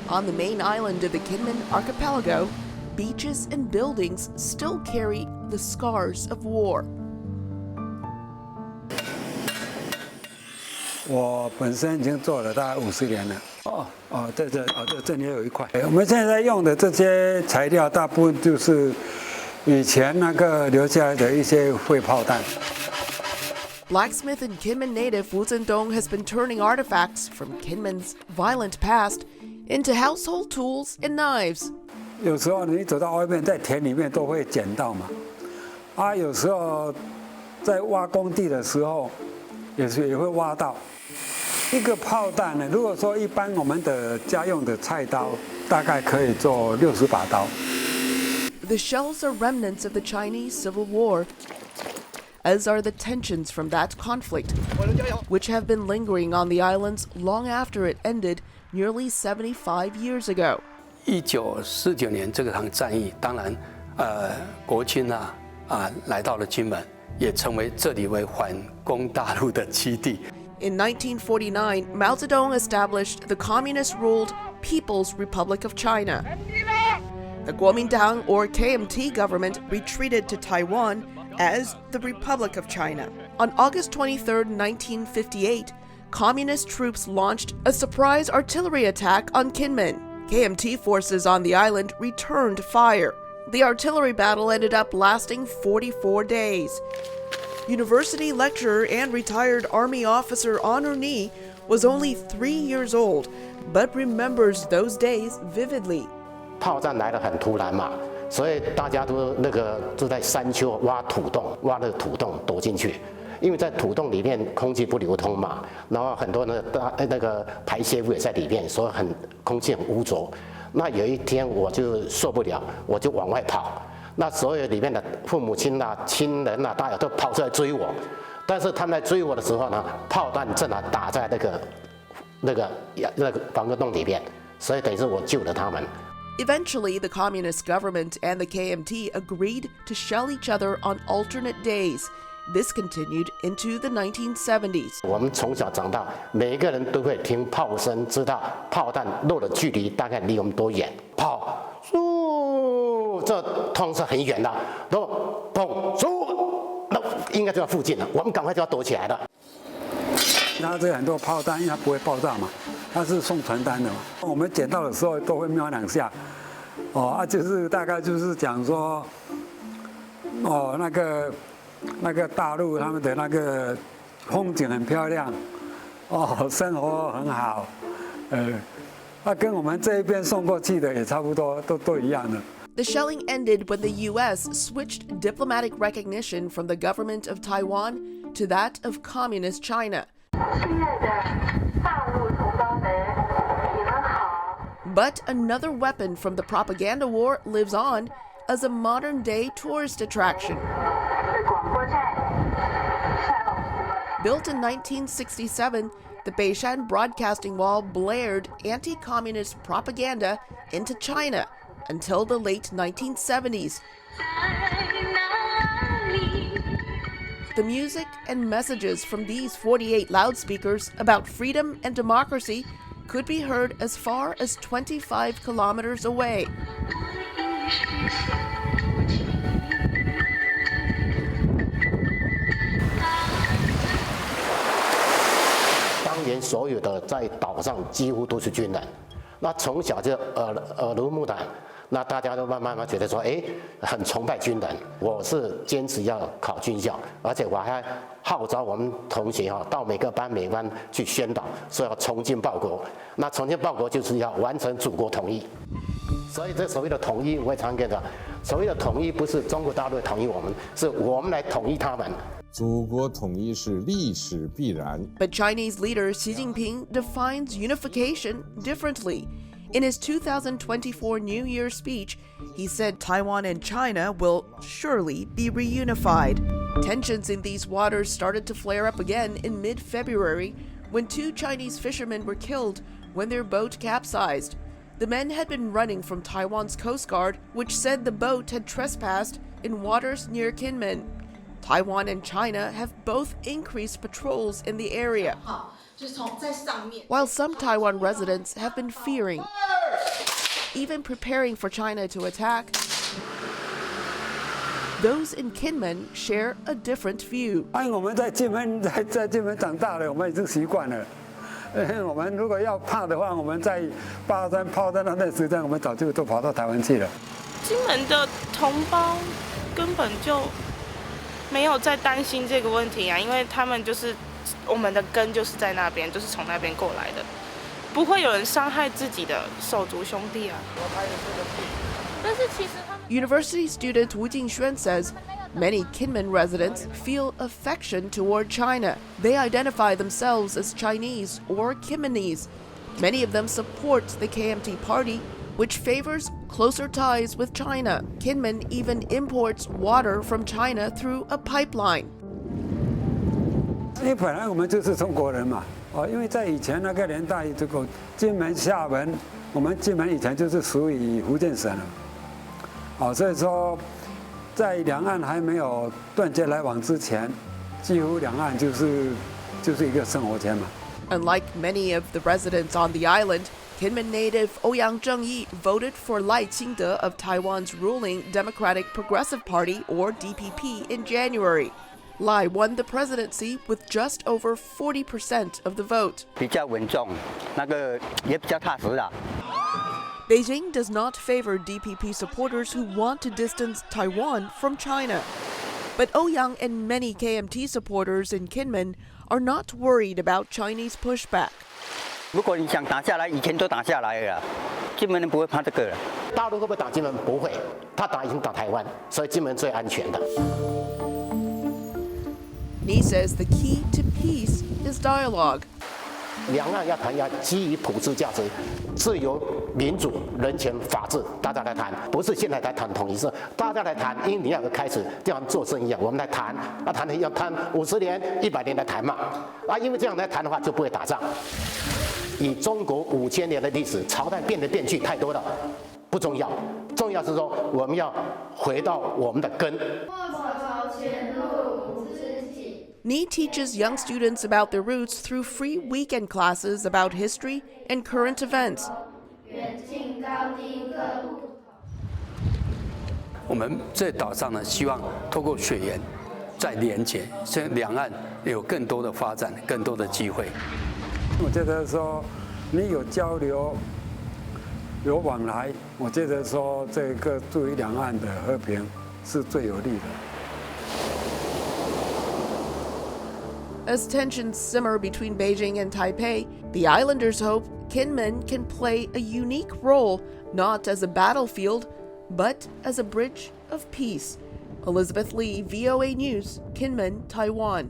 On the main island of the Kinmen archipelago, beaches and buildings still carry the scars of war. 我本身已经做了大概50年了。这里有一块。我们现在用的这些材料，大部分就是以前那个留下来的一些废炮弹。 Blacksmith and Kinmen native Wu Zhendong has been turning artifacts from Kinmen's violent past into household tools and knives. 有时候你走到外面，在田里面都会捡到嘛。有时候在挖工地的时候，也会挖到。一个炮弹呢，如果说一般我们的家用的菜刀，大概可以做60把刀。The shells are remnants of the Chinese Civil War, as are the tensions from that conflict, which have been lingering on the islands long after it ended nearly 75 years ago. 1949年这场战役，当然，国军来到了金门，也成为这里为反攻大陆的基地。 In 1949, Mao Zedong established the communist-ruled People's Republic of China. The Kuomintang, or KMT government, retreated to Taiwan as the Republic of China. On August 23, 1958, communist troops launched a surprise artillery attack on Kinmen. KMT forces on the island returned fire. The artillery battle ended up lasting 44 days. University lecturer and retired Army officer Honor Ni was only 3 years old, but remembers those days vividly. 炮战来得很突然嘛，所以大家都在山丘挖土洞，挖了土洞躲进去，因为在土洞里面空气不流通嘛，然后很多那个排泄物也在里面，所以空气很污浊。那有一天我就受不了，我就往外跑。 那所有里面的父母亲亲人大家都跑出来追我，但是他们在追我的时候呢，炮弹正好打在那个防空洞里面，所以等于是我救了他们。 Eventually, the communist government and the KMT agreed to shell each other on alternate days. This continued into the 1970s. 我们从小长大，每一个人都会听炮声，知道炮弹落的距离大概离我们多远。炮，这通是很远的，然后砰，那应该就在附近了，我们赶快就要躲起来了。那这很多炮弹，因为它不会爆炸嘛，它是送传单的嘛。我们捡到的时候都会瞄2下，就是大概就是讲说，那个大陆他们的那个风景很漂亮，生活很好，跟我们这一边送过去的也差不多，都一样的。 The shelling ended when the U.S. switched diplomatic recognition from the government of Taiwan to that of Communist China. But another weapon from the propaganda war lives on as a modern-day tourist attraction. Built in 1967, the Beishan Broadcasting Wall blared anti-communist propaganda into China until the late 1970s. The music and messages from these 48 loudspeakers about freedom and democracy could be heard as far as 25 kilometers away. 当年所有的在岛上几乎都是军人，那从小就耳濡目染。 那大家都慢慢觉得说，很崇拜军人。我是坚持要考军校，而且我还号召我们同学到每个班去宣导，说要崇军报国。那崇军报国就是要完成祖国统一。所以这所谓的统一，我也常跟着，所谓的统一不是中国大陆统一我们，是我们来统一他们。 祖国统一是历史必然。 But Chinese leader Xi Jinping defines unification differently. In his 2024 New Year speech, he said Taiwan and China will surely be reunified. Tensions in these waters started to flare up again in mid-February when 2 Chinese fishermen were killed when their boat capsized. The men had been running from Taiwan's Coast Guard, which said the boat had trespassed in waters near Kinmen. Taiwan and China have both increased patrols in the area, while some Taiwan residents have been fearing even preparing for China to attack, those in Kinmen share a different view. 我们在金门长大了，我们已经习惯了。我们如果要怕的话，我们在83炮战那段时间，我们早就都跑到台湾去了。金门的同胞根本就没有在担心这个问题啊，因为他们就是我们的根就是在那边，就是从那边过来的，不会有人伤害自己的手足兄弟啊。但是其实他们 University student Wu Jingxuan says many Kinmen residents feel affection toward China. They identify themselves as Chinese or Kinmenese. Many of them support the KMT party, which favors closer ties with China. Kinmen even imports water from China through a pipeline. 因为本来我们就是中国人嘛，因为在以前那个年代，这个金门、厦门，我们金门以前就是属于福建省了，所以说在两岸还没有断绝来往之前，几乎两岸就是一个生活圈嘛。Unlike many of the residents on the island, Kinmen native Ouyang Zhengyi voted for Lai Qingde of Taiwan's ruling Democratic Progressive Party, or DPP, in January. Lai won the presidency with just over 40% of the vote. 比较稳重，那个也比较踏实啦。Beijing does not favor DPP supporters who want to distance Taiwan from China. But Ouyang and many KMT supporters in Kinmen are not worried about Chinese pushback. 如果你想打下来，以前都打下来了，金门人不会怕这个了。大陆会不会打金门？不会，他已经打台湾，所以金门最安全的。Ni says the key to peace is dialogue. 两岸要谈，要基于普世价值、自由、民主、人权、法治，大家来谈，不是现在才谈统一是，大家来谈，因为你要有开始，就像做生意一样，我们来谈，要谈50年、100年来谈嘛，因为这样来谈的话就不会打仗。以中国5000年的历史，朝代变来变去太多了，不重要，重要是说我们要回到我们的根。Ni teaches young students about their roots through free weekend classes about history and current events. 我们在岛上呢，希望透过血缘再连结，使两岸有更多的发展，更多的机会。我觉得说，你有交流、有往来，我觉得说这个对于两岸的和平是最有利的。As tensions simmer between Beijing and Taipei, the islanders hope Kinmen can play a unique role, not as a battlefield, but as a bridge of peace. Elizabeth Lee, VOA News, Kinmen, Taiwan.